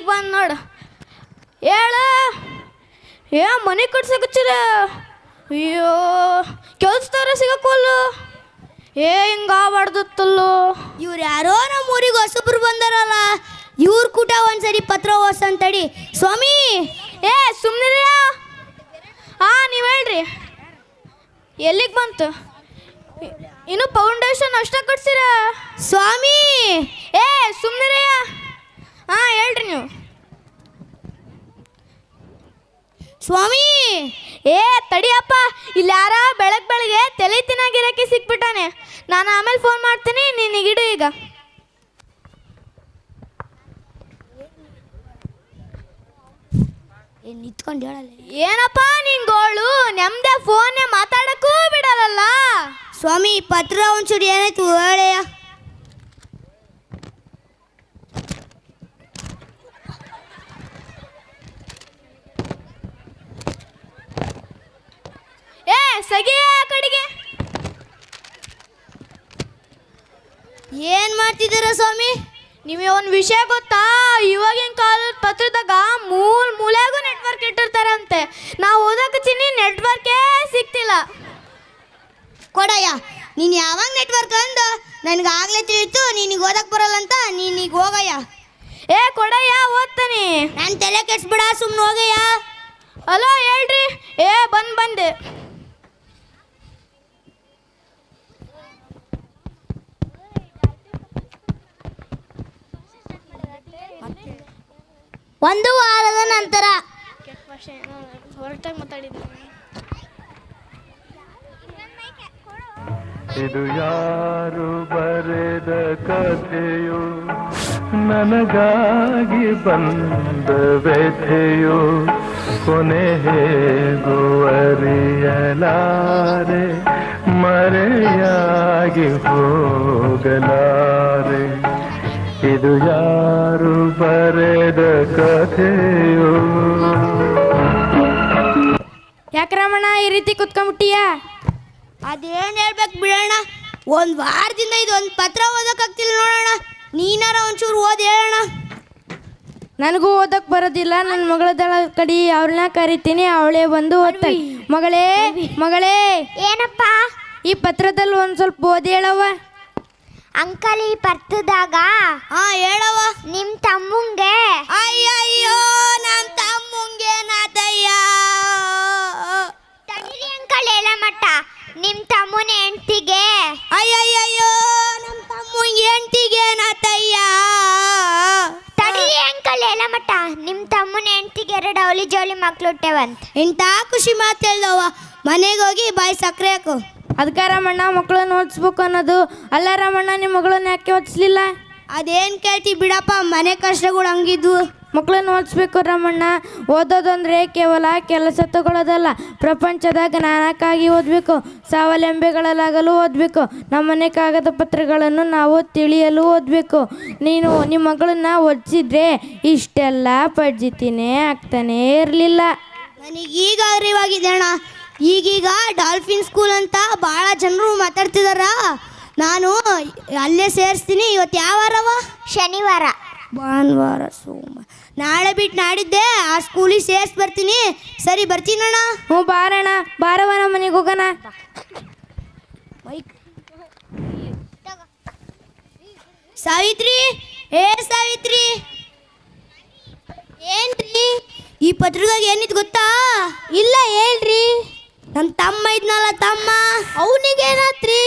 ಬಂದು ನೋಡು. ಹೇಳ, ಮನೆ ಕಟ್ಸಕಚ್ಚಿರ? ಅಯ್ಯೋ, ಕೆಲ್ಸದಾರ ಸಿಗಕ್ವಲ್ಲು. ಹಿಂಗಾಗ್ಬಾರ್ದತ್ತಲ್ಲೋ. ಇವ್ರು ಯಾರೋ ನಮ್ಮ ಊರಿಗೆ ಹೊಸಬ್ರು ಬಂದಾರಲ್ಲ, ಇವ್ರ ಕೂಟ ಒಂದ್ಸರಿ ಪತ್ರ ಓದ್ಸಂತಡಿ. ಸ್ವಾಮಿ ಏ ಸುಮ್ಮನೆ ನೀವು ಹೇಳ್ರಿ ಎಲ್ಲಿಗೆ ಬಂತು? ಇನ್ನು ಫೌಂಡೇಶನ್ ಅಷ್ಟ ಕಟ್ಸಿರ ಸ್ವಾಮಿ ಏ ಸುಮ್ಮನೆ ಹೇಳ್ರಿ ನೀವು. ಸ್ವಾಮಿ ಏ ತಡಿಯಪ್ಪ, ಇಲ್ಲಿ ಯಾರ ಬೆಳಗ್ಗೆ ತಲೆ ತಿನ್ನಾಗಿರಕ್ಕೆ ಸಿಕ್ಬಿಟ್ಟಾನೆ. ನಾನು ಆಮೇಲೆ ಫೋನ್ ಮಾಡ್ತೀನಿ, ನಿನಗಿಡು ಈಗ. ನಿಂತ್ಕೊಂಡು ಹೇಳಲ್ಲ. ಏನಪ್ಪ ನಿಂಗೋಳು ನೆಮ್ಮದಿ ಫೋನ್ನೇ ಮಾತಾಡಕ್ಕೂ ಬಿಡಲ್ಲ. ಸ್ವಾಮಿ ಪತ್ರ ಒಂಚೂರು ಏನಾಯ್ತು ಹೇಳೆಯ. ಏ ಸಗಿಯ ಕಡೆಗೆ. ಏನ್ ಮಾಡ್ತಿದ್ದೀರಾ ಸ್ವಾಮಿ? ನಿಮಗೆ ಒಂದು ವಿಷಯ ಗೊತ್ತಾ? ಇವಾಗಿನ ಕಾಲದ ಪತ್ರದಾಗ ಮೂಲೆಗೂ ನೆಟ್ವರ್ಕ್ ಇಟ್ಟಿರ್ತಾರಂತೆ. ನಾವು ಓದಕತ್ತೀನಿ, ನೆಟ್ವರ್ಕೇ ಸಿಗ್ತಿಲ್ಲ. ಕೊಡಯ್ಯ, ನೀನು ಯಾವಾಗ ನೆಟ್ವರ್ಕ್ ಅಂದ ನನಗೆ ಆಗ್ಲೇ ತಿಳಿತು ನಿನಗೆ ಓದಕ್ಕೆ ಬರಲ್ಲ ಅಂತ. ನೀನೀಗ ಹೋಗಯ್ಯ. ಏ ಕೊಡಯ್ಯ, ಓದ್ತಾನೆ. ನಾನು ತಲೆ ಕೆಡ್ಸ್ಬಿಡ, ಸುಮ್ಮನೆ ಹೋಗಯ್ಯ. ಹಲೋ ಹೇಳ್ರಿ. ಏ ಬಂದೆ. ಒಂದು ವಾರದ ನಂತರ ಹೊರಟಾಗಿ ಮಾತಾಡಿದ್ದೀನಿ. ಇದು ಯಾರು ಬರೆದ ಕಥೆಯೋ, ನನಗಾಗಿ ಬಂದ ವ್ಯಥೆಯೋ, ಕೊನೆ ಹೇಗೂ ಅರಿಯಲಾರೆ, ಮರೆಯಾಗಿ ಹೋಗಲಾರೆ. ಇದು ಯಾರು ಬರೆದ ಕಥೆಯೋ. ಯಾಕ್ರಮಣ ಈ ರೀತಿ ಕುತ್ಕೊಂಡ್ಬಿಟ್ಟಿಯಾ? ಅದೇನು ಹೇಳ್ಬೇಕು ಬಿಡೋಣ. ಒಂದು ವಾರದಿಂದ ಇದೊಂದು ಪತ್ರ ಓದೋಕ್ಕಾಗ್ತಿಲ್ಲ ನೋಡೋಣ. ನೀನಾರ ಒಂಚೂರು ಓದಿ ಹೇಳೋಣ. ನನಗೂ ಓದಕ್ಕೆ ಬರೋದಿಲ್ಲ. ನನ್ನ ಮಗಳದಳ ಕಡೆ ಅವಳನ್ನ ಕರಿತೀನಿ, ಅವಳೇ ಬಂದು ಓದ್ತಾಳೆ. ಮಗಳೇ ಏನಪ್ಪ? ಈ ಪತ್ರದಲ್ಲಿ ಒಂದು ಸ್ವಲ್ಪ ಓದಿ ಹೇಳವ್ವ. ಅಂಕಲ್, ಈ ಪತ್ರದಾಗ ಹೇಳವ. ನಿಮ್ಮ ತಮ್ಮಂಗೆ ಅಯ್ಯಯ್ಯೋ, ನಮ್ಮ ತಮ್ಮಂಗೆ ನಾತಯ್ಯ. ತಡಿರಿ ಅಂಕಲ್, ಹೇಳ ಮಟ್ಟ ನಿಮ್ಮ ತಮ್ಮನ ಹೆಂಡ್ತಿಗೆ. ಅಯ್ಯಯ್ಯೋ, ನಮ್ಮ ತಮ್ಮಂಗೆ ಹೆಂಡ್ತಿಗೆ ನಾತಯ್ಯ. ತಡಿರಿ ಅಂಕಲ್, ಹೇಳ ಮಟ್ಟ ನಿಮ್ಮ ತಮ್ಮನ ಹೆಂಡ್ತಿಗೆ 2 ಅವಲಿ ಜೋಳಿ ಮಕ್ಳು ಹುಟ್ಟೆವಂತ. ಇಂಥ ಖುಷಿ ಮಾತು ಹೇಳ್ದವ. ಮನೆಗೆ ಹೋಗಿ ಬಾಯಿ ಸಕ್ಕರೆ ಹಾಕು. ಅದಕ್ಕೆ ರಾಮಣ್ಣ ಮಕ್ಕಳನ್ನ ಓದಿಸ್ಬೇಕು ಅನ್ನೋದು. ಅಲ್ಲ ರಾಮಣ್ಣ, ನಿಮ್ಮ ಮಗಳನ್ನ ಯಾಕೆ ಓದಿಸ್ಲಿಲ್ಲ? ಅದೇನು ಕೇಳ್ತಿ ಬಿಡಪ್ಪ, ಮನೆ ಕಷ್ಟಗಳು ಹಂಗಿದ್ವು. ಮಕ್ಕಳನ್ನ ಓದಿಸ್ಬೇಕು ರಾಮಣ್ಣ. ಓದೋದಂದ್ರೆ ಕೇವಲ ಕೆಲಸ ತಗೊಳ್ಳೋದಲ್ಲ, ಪ್ರಪಂಚದ ಜ್ಞಾನಕ್ಕಾಗಿ ಓದಬೇಕು, ಸ್ವಾವಲಂಬಿಗಳಾಗಲು ಓದಬೇಕು, ನಮ್ಮನೆ ಕಾಗದ ಪತ್ರಗಳನ್ನು ನಾವು ತಿಳಿಯಲು ಓದಬೇಕು. ನೀನು ನಿಮ್ಮ ಮಗಳನ್ನ ಓದಿಸಿದ್ರೆ ಇಷ್ಟೆಲ್ಲ ಪಡ್ಜಿತಿನೇ ಆಗ್ತಾನೇ ಇರಲಿಲ್ಲ. ನನಗೀಗ ಅರಿವಾಗಿದೆ ಅಣ್ಣ. ಈಗೀಗ ಡಾಲ್ಫಿನ್ ಸ್ಕೂಲ್ ಅಂತ ಭಾಳ ಜನರು ಮಾತಾಡ್ತಿದಾರ. ನಾನು ಅಲ್ಲೇ ಸೇರಿಸ್ತೀನಿ. ಇವತ್ತು ಯಾವ ವಾರವ? ಶನಿವಾರ, ಭಾನುವಾರ, ಸೋಮವಾರ. ನಾಳೆ ಬಿಟ್ಟು ನಾಡಿದ್ದೆ ಆ ಸ್ಕೂಲಿಗೆ ಸೇರಿಸಿ ಬರ್ತೀನಿ. ಸರಿ, ಬರ್ತೀನಣ್ಣ. ಹ್ಞೂ ಬಾರಣ್ಣ, ಬಾರವ ನಮ್ಮ ಮನೆಗೆ ಹೋಗೋಣ. ಸಾವಿತ್ರಿ, ಸಾವಿತ್ರಿ. ಏನ್ರಿ ಈ ಪತ್ರದಾಗ ಏನಿತ್ತು ಗೊತ್ತಾ? ಇಲ್ಲ, ಹೇಳ್ರಿ. ನನ್ನ ತಮ್ಮ ಇದ್ನಲ್ಲ, ತಮ್ಮ, ಅವನಿಗೇನಾತ್ರಿ?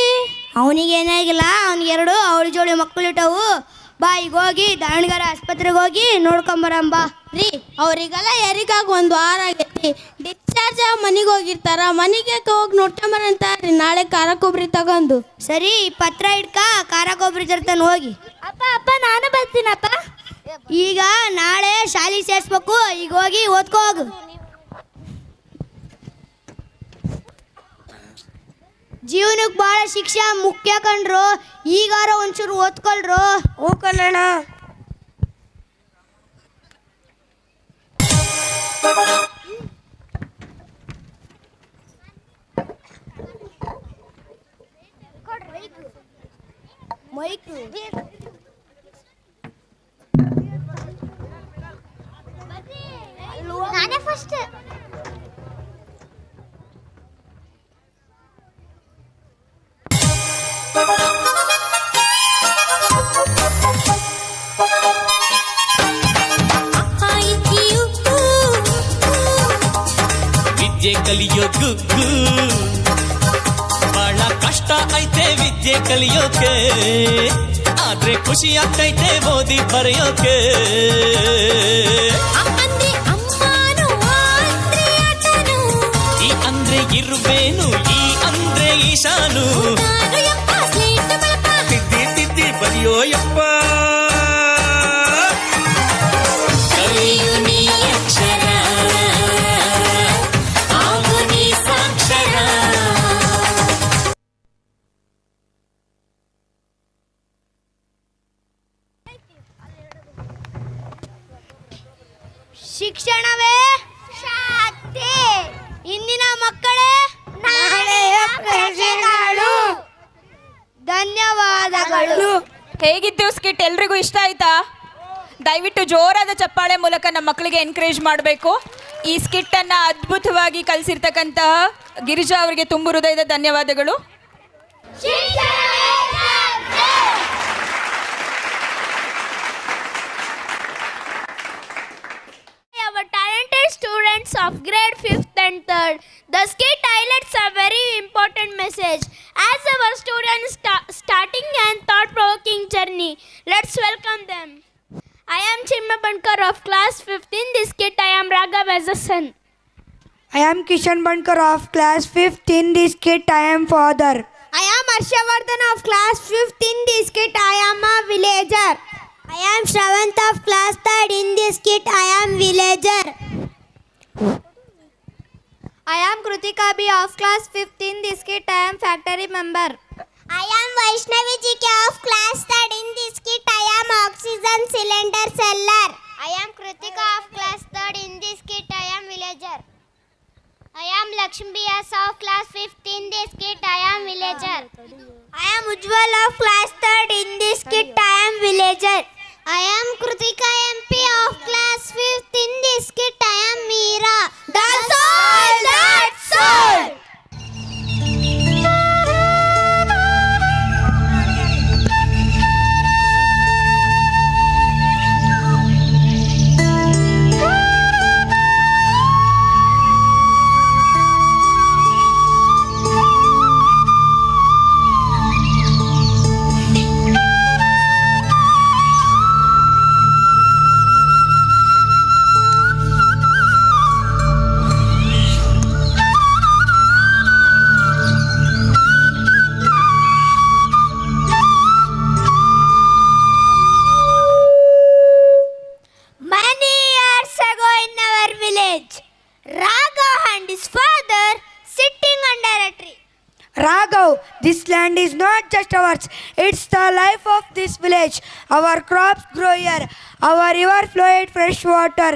ಅವನಿಗೇನಾಗಿಲ್ಲ. ಅವ್ನಿಗೆ 2 ಅವಳಿ ಜೋಳಿ ಮಕ್ಕಳು ಇಟ್ಟವು. ಬಾ, ಈಗ ಹೋಗಿ ದಾವಣಗೆರೆ ಆಸ್ಪತ್ರೆಗೆ ಹೋಗಿ ನೋಡ್ಕೊಂಬರಂಬ. ರೀ, ಅವ್ರಿಗೆಲ್ಲ ಯಾರಿಗಾಗ 1 ವಾರ ಆಗೈತಿ. ಡಿಸ್ಚಾರ್ಜ್ ಮನೆಗೆ ಹೋಗಿರ್ತಾರ. ಮನೆಗೆ ಹೋಗಿ ನೋಡ್ಕೊಂಬರಂತಾರ್ರಿ ನಾಳೆ ಖಾರ ಕೊಬ್ಬರಿ ತಗೊಂಡು. ಸರಿ, ಪತ್ರ ಇಡ್ಕ, ಖಾರ ಕೊಬ್ಬರಿ ತರ್ತಾನೆ ಹೋಗಿ. ಅಪ್ಪ ನಾನು ಬರ್ತೀನಪ್ಪ. ಈಗ ನಾಳೆ ಶಾಲೆಗೆ ಸೇರಿಸ್ಬೇಕು. ಈಗ ಹೋಗಿ ಓದ್ಕೋ ಹೋಗು. ಜೀವನಕ್ಕೆ ಭಾಳ ಶಿಕ್ಷೆ ಮುಖ್ಯ ಕಣ್ರು. ಈಗಾರ ಒಂಚೂರು ಓದ್ಕೊಳ್ರು. ಓದ್ಕೊಳ್ಳೋಣ. ಮೈಕು ನಾನೇ ಫಸ್ಟ್. ವಿದ್ಯೆ ಕಲಿಯೋ ಗುಗ್ಗು ಬಹಳ ಕಷ್ಟ ಐತೆ ವಿದ್ಯೆ ಕಲಿಯೋಕೆ ಆದ್ರೆ ಖುಷಿ ಆಗ್ತೈತೆ ಓದಿ ಬರೆಯೋಕೆ ಈ ಅಂದ್ರೆ ಇರುವೇನು ಈ ಅಂದ್ರೆ ಈಶಾನು ತಿದ್ದಿ ತಿದ್ದಿ ಬರೆಯೋ ಯಪ್ಪ ಶಿಕ್ಷಣವೇ ಶಕ್ತಿ. ಇಂದಿನ ಮಕ್ಕಳೇ ನಾಳೆಯ ಪ್ರಜೆಗಳು. ಧನ್ಯವಾದಗಳು. ಹೇಗಿತ್ತು ಸ್ಕಿಟ್? ಎಲ್ರಿಗೂ ಇಷ್ಟ ಆಯ್ತಾ? ದಯವಿಟ್ಟು ಜೋರಾದ ಚಪ್ಪಾಳೆ ಮೂಲಕ ನಮ್ಮ ಮಕ್ಕಳಿಗೆ ಎನ್ಕರೇಜ್ ಮಾಡಬೇಕು. ಈ ಸ್ಕಿಟ್ಟನ್ನು ಅದ್ಭುತವಾಗಿ ಕಲಿಸಿರ್ತಕ್ಕಂತಹ ಗಿರಿಜಾ ಅವರಿಗೆ ತುಂಬು ಹೃದಯದ ಧನ್ಯವಾದಗಳು. Our talented students of grade 5th and 3rd. The skit highlights a very important message. As our students starting and thought-provoking journey, let's welcome them. I am Chimma Bankar of class 5th. In this skit, I am Raghav as a son. I am Kishan Bankar of class 5th. In this skit, I am father. I am Harshavardhan of class 5th. In this skit, I am a villager. I am Shravant of class 3rd. In this skit, I am villager. I am Krutika B of class 5th. In this skit, I am factory member. I am Vaishnavi GK of class 3rd. In this skit, I am oxygen cylinder seller. I am Kritika of class 3rd. In this skit, I am villager. I am Lakshmi S of class 5th. In this skit, I am villager. I am Ujjwal of class 3rd. In this skit, I am villager. I am Krutika MP of class 5th. In this skit, I am Meera. That's all. That's all. Many years ago in our village, Raghav and his father sitting under a tree. Raghav, this land is not just ours, it's the life of this village. Our crops grow here, our river flows fresh water,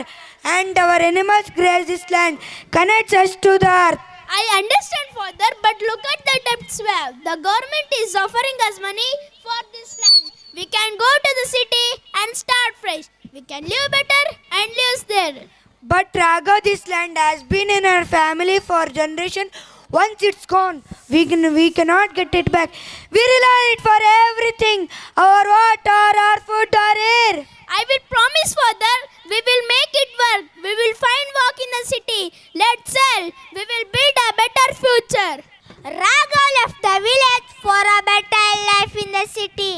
and our animals graze this land, connects us to the earth. I understand, father, but look at the debts we have. The government is offering us money for this land. We can go to the city and start fresh. We can live better and live there. But Raghav, this land has been in our family for generations. Once it's gone, we cannot get it back. We rely on it for everything. Our water, our food, our air. I will promise, father, we will make it work. We will find work in the city. Let's sell. We will build a better future. Raghav left the village for a better life in the city.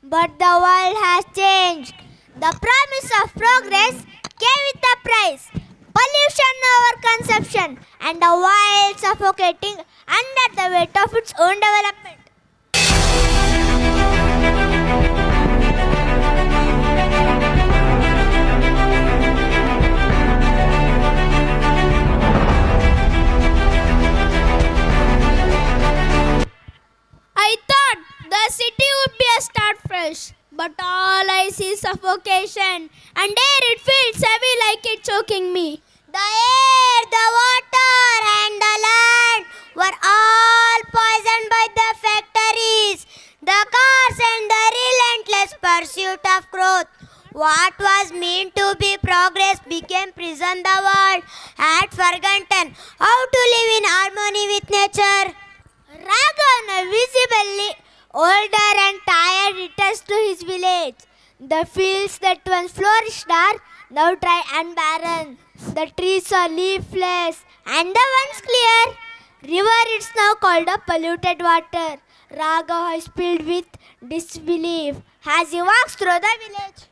But the world has changed. The promise of progress came with a price. Pollution, overconsumption, and the world suffocating under the weight of its own development. I thought the city would be a start fresh, but all I see is suffocation, and air it feels heavy like it's choking me. The air, the water, and the land were all poisoned by the factories, the cars, and the relentless pursuit of growth. What was meant to be progress became prison. The world had forgotten how to live in harmony with nature. Raghav, visibly older and tired, returns to his village. The fields that once flourished are now dry and barren. The trees are leafless and the one's clear. River it's now called a polluted water. Raghav is filled with disbelief as he walks through the village.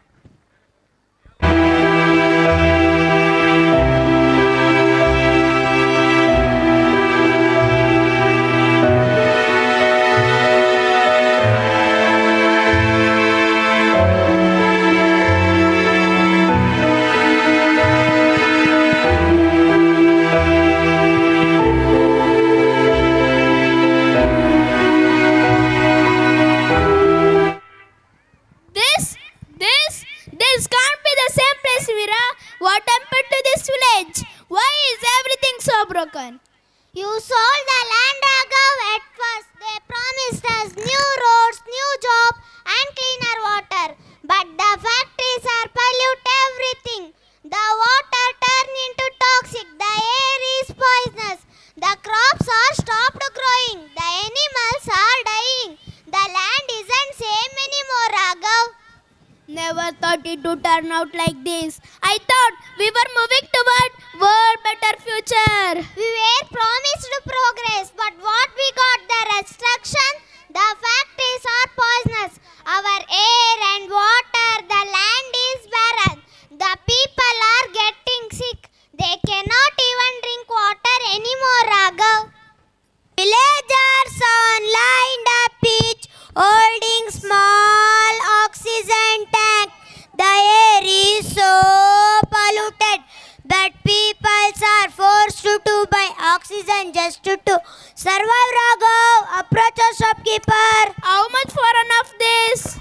This can't be the same place, Veera. What happened to this village? Why is everything so broken? You sold the land, Raghav. At first, they promised us new roads, new job, and cleaner water. But the factories are pollute everything. The water turned into toxic. The air is poisonous. The crops are stopped growing. The animals are dying. The land isn't same anymore, Raghav. Never thought it would turn out like this. I thought we were moving toward world better future. We were promised progress, but what we got, the destruction. The factories are poisonous. Our air and water, the land is barren. The people are getting sick. They cannot even drink water anymore, Raghav. Villagers on lined up pitch, holding small oxygen tank. The air is so polluted that people are forced to buy oxygen just to survive, Raghav. Approach a shopkeeper. How much for enough this?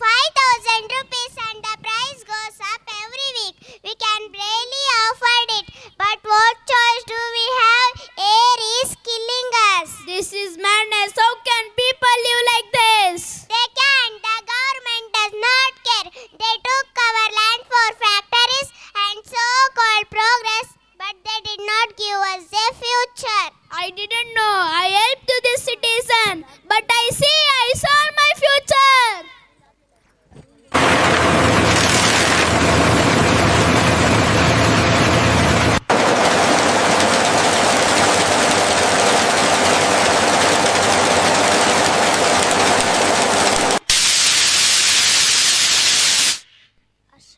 5,000 rupees and the price goes up every week. We can barely afford it. But what choice do we have? Air is killing us. This is madness. How can people live like this? They can't. The government does not care. They took our land for factories and so-called progress, but they did not give us a future. I didn't know. I helped to this citizen, but I see I saw my future.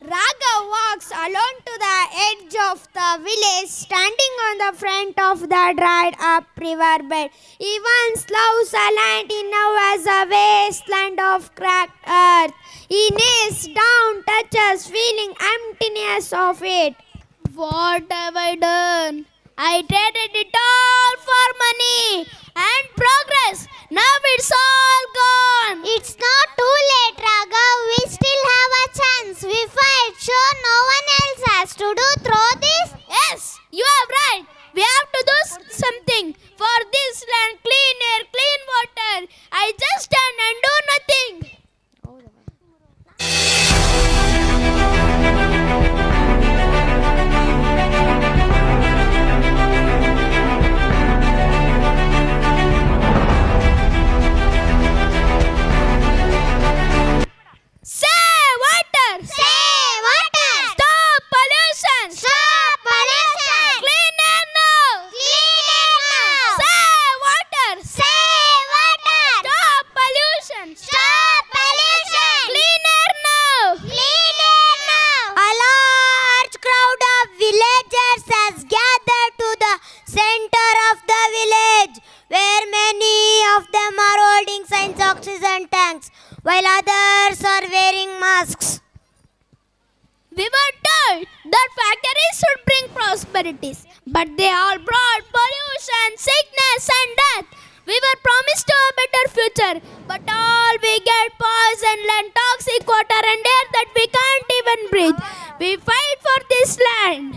Raghav walks alone to the edge of the village, standing on the front of the dried up river bed. He once loves a land he now has a wasteland of cracked earth. He kneels down, touches, feeling emptiness of it. What have I done? I traded it all for money and progress. Now it's all gone. It's not too late, Raghav. We still have a chance. We fight, sure no one else has to do through this. Yes, you are right. We have to do something for this land. Clean air, clean water. I just stand and do nothing. Save water! Save water! Stop pollution! Stop pollution! Clean air now! Clean air now! Save water! Save water! Stop pollution! Stop pollution! Clean air now! Clean air now! A large crowd of villagers has gathered to the center of the village, where many of them are holding signs oxygen tanks, while others are wearing masks. We were told that factories should bring prosperities, but they all brought pollution, sickness and death. We were promised a better future, but all we get poison and toxic water and air that we can't even breathe. We fight for this land.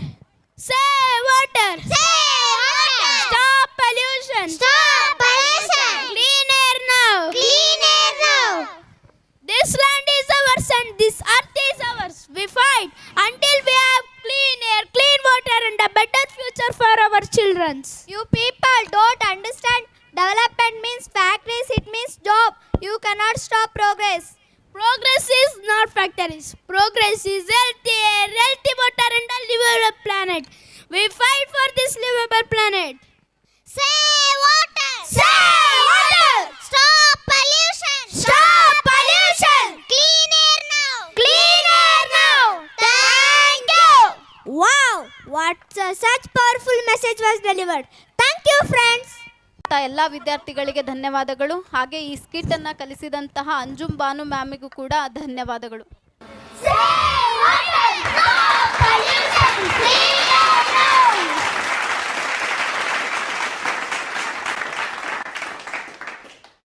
Save water! Save water! Stop pollution! Stop pollution! Clean air now! Clean air now! This land is ours and this earth is ours. We fight until we have clean air, clean water and a better future for our children. You people don't understand. Development means factories, it means job. You cannot stop progress. Progress is not factories. Progress is healthy air, healthy water and a livable planet. We fight for this livable planet. Save water! Save water! Stop pollution! Stop pollution! Clean air now! Clean air now! Thank you! Wow, such powerful message was delivered. Thank you, friends. ಎಲ್ಲ ವಿದ್ಯಾರ್ಥಿಗಳಿಗೆ ಧನ್ಯವಾದಗಳು. ಹಾಗೆ ಈ ಸ್ಕಿಟ್ ಅನ್ನ ಕಲಿಸಿದಂತಹ ಅಂಜುಮ್ ಬಾನು ಮ್ಯಾಮಿಗೂ ಕೂಡ ಧನ್ಯವಾದಗಳು. Save water! Stop pollution! Clean air now!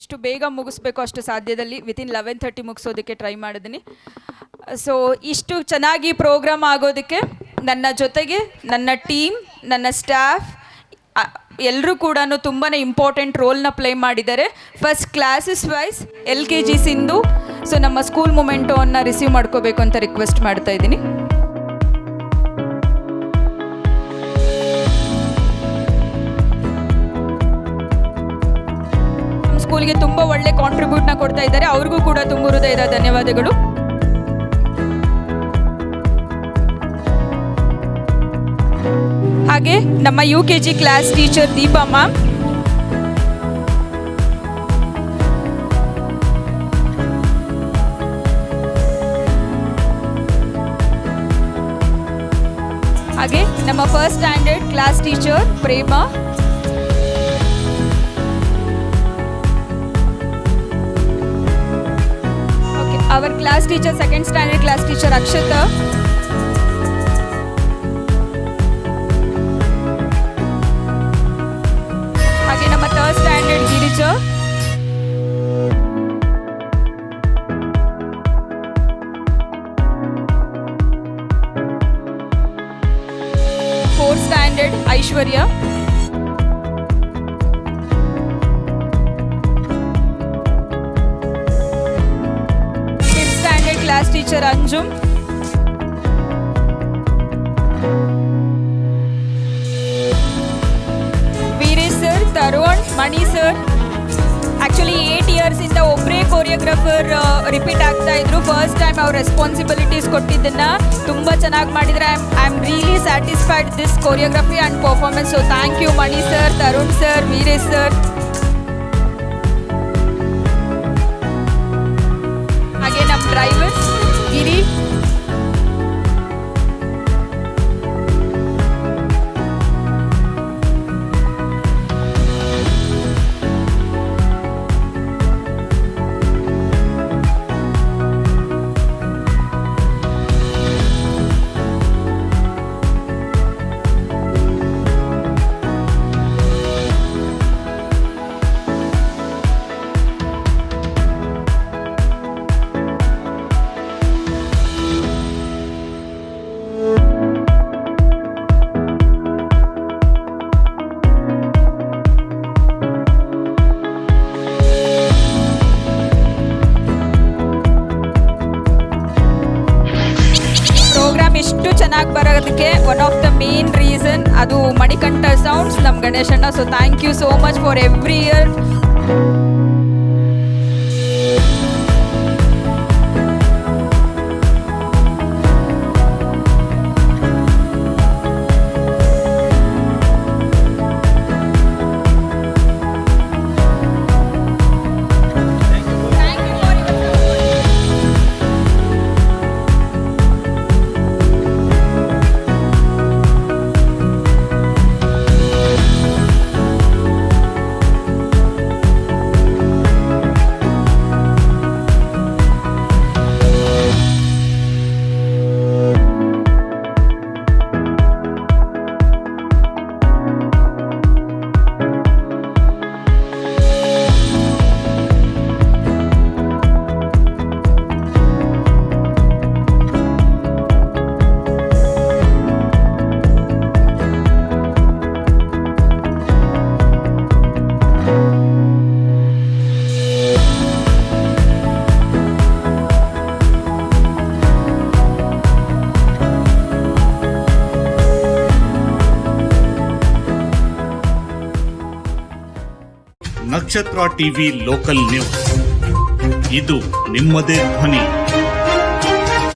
ಅಷ್ಟು ಬೇಗ ಮುಗಿಸ್ಬೇಕು ಅಷ್ಟು ಸಾಧ್ಯದಲ್ಲಿ ವಿತಿನ್ 11:30 ಮುಗಿಸೋದಕ್ಕೆ ಟ್ರೈ ಮಾಡಿದ್ದೀನಿ. ಸೊ ಇಷ್ಟು ಚೆನ್ನಾಗಿ ಪ್ರೋಗ್ರಾಮ್ ಆಗೋದಕ್ಕೆ ನನ್ನ ಜೊತೆಗೆ ನನ್ನ ಟೀಮ್, ನನ್ನ ಸ್ಟಾಫ್ ಎಲ್ಲರೂ ಕೂಡ ತುಂಬಾ ಇಂಪಾರ್ಟೆಂಟ್ ರೋಲ್ನ ಪ್ಲೇ ಮಾಡಿದ್ದಾರೆ. First classes wise LKG Sindhu, so ನಮ್ಮ ಸ್ಕೂಲ್ ಮೊಮೆಂಟೋವನ್ನು ರಿಸೀವ್ ಮಾಡ್ಕೋಬೇಕು ಅಂತ ರಿಕ್ವೆಸ್ಟ್ ಮಾಡ್ತಾ ಇದ್ದೀನಿ. ಸ್ಕೂಲ್ಗೆ ತುಂಬ ಒಳ್ಳೆ ಕಾಂಟ್ರಿಬ್ಯೂಟ್ನ ಕೊಡ್ತಾ ಇದ್ದಾರೆ, ಅವ್ರಿಗೂ ಕೂಡ ತುಂಬ ಹೃದಯದ ಧನ್ಯವಾದಗಳು. ಹಾಗೆ ನಮ್ಮ UKG class teacher Deepa ma'am, ಹಾಗೆ ನಮ್ಮ first standard class teacher Prema, our class teacher, second standard class teacher Akshata, ಹಾಗೆ ನಮ್ಮ third standard Girija, fourth standard Aishwarya, class teacher Anjum, Veeresh sir, Tarun, Mani sir. Actually 8 years ಇಂದ ಒಬ್ಬರೇ ಕೊರಿಯೋಗ್ರಾಫರ್ ರಿಪೀಟ್ ಆಗ್ತಾ ಇದ್ರು. ಫಸ್ಟ್ ಟೈಮ್ ಅವ್ರ ರೆಸ್ಪಾನ್ಸಿಬಿಲಿಟೀಸ್ ಕೊಟ್ಟಿದ್ದನ್ನು ತುಂಬ ಚೆನ್ನಾಗಿ ಮಾಡಿದರೆ. I am really satisfied this choreography and performance. So thank you Mani sir, Tarun sir, Veeresh sir. ಹಾಗೆ ನಮ್ಮ ಡ್ರೈವರ್ಸ್ ಗಿರಿ, ಇಷ್ಟು ಚೆನ್ನಾಗಿ ಬರೋದಕ್ಕೆ one of the main reason ಅದು ಮಣಿಕಂಠ ಸೌಂಡ್ಸ್, ನಮ್ಮ ಗಣೇಶಣ್ಣ. So thank you so much for every year. ನಕ್ಷತ್ರ ಟಿವಿ ಲೋಕಲ್ ನ್ಯೂಸ್, ಇದು ನಿಮ್ಮದೇ ಧ್ವನಿ.